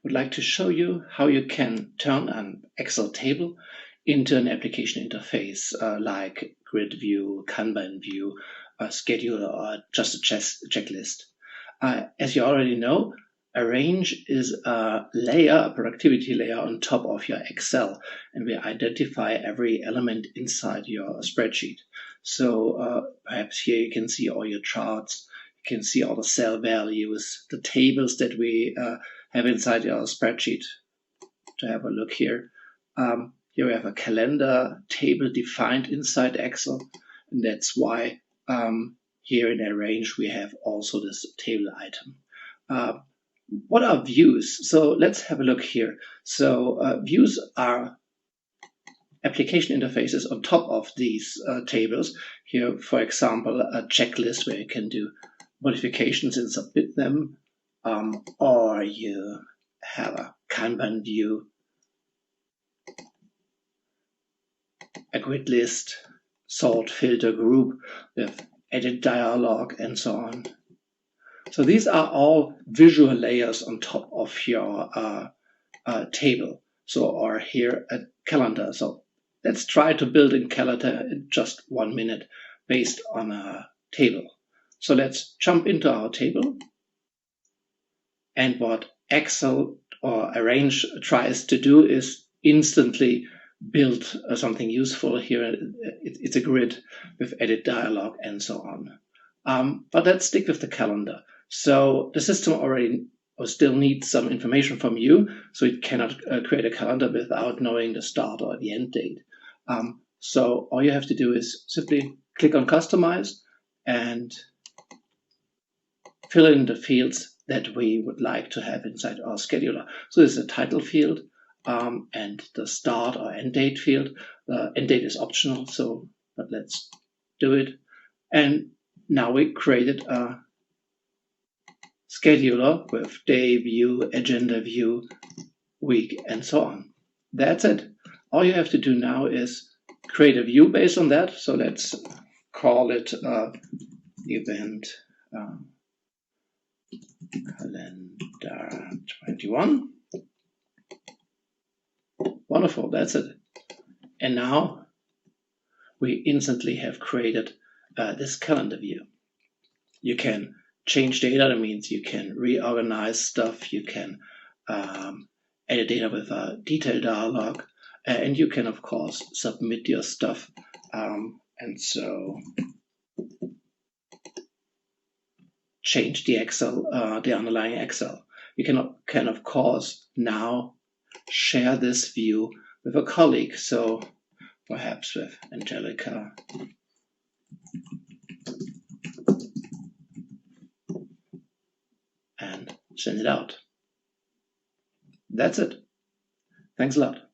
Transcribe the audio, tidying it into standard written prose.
would like to show you how you can turn an Excel table into an application interface like grid view, kanban view, a scheduler, or just a checklist. As you already know, airrange is a layer, a productivity layer on top of your Excel, and we identify every element inside your spreadsheet. So perhaps here you can see all your charts, you can see all the cell values, the tables that we have inside your spreadsheet. To have a look here, here we have a calendar table defined inside Excel, and that's why here in airrange we have also this table item. What are views? So let's have a look here. So views are application interfaces on top of these tables. Here, for example, a checklist where you can do modifications and submit them, or you have a kanban view, a grid list, sort, filter, group with edit dialog, and so on. So these are all visual layers on top of your table. So, or here a calendar. So let's try to build a calendar in just 1 minute based on a table. So let's jump into our table. And what Excel or airrange tries to do is instantly build something useful here. It's a grid with edit dialog and so on. But let's stick with the calendar. So the system already still needs some information from you, so it cannot create a calendar without knowing the start or the end date. So all you have to do is simply click on Customize and fill in the fields that we would like to have inside our scheduler. So this is a title field and the start or end date field. End date is optional, but let's do it. And now we created a scheduler with day view, agenda view, week, and so on. That's it. All you have to do now is create a view based on that. So let's call it event calendar 21. Wonderful, that's it. And now we instantly have created this calendar view. You can change data. That means you can reorganize stuff. You can edit data with a detailed dialog, and you can, of course, submit your stuff. And so change the Excel, the underlying Excel. You can of course now share this view with a colleague. So perhaps with Angelica. And send it out. That's it. Thanks a lot.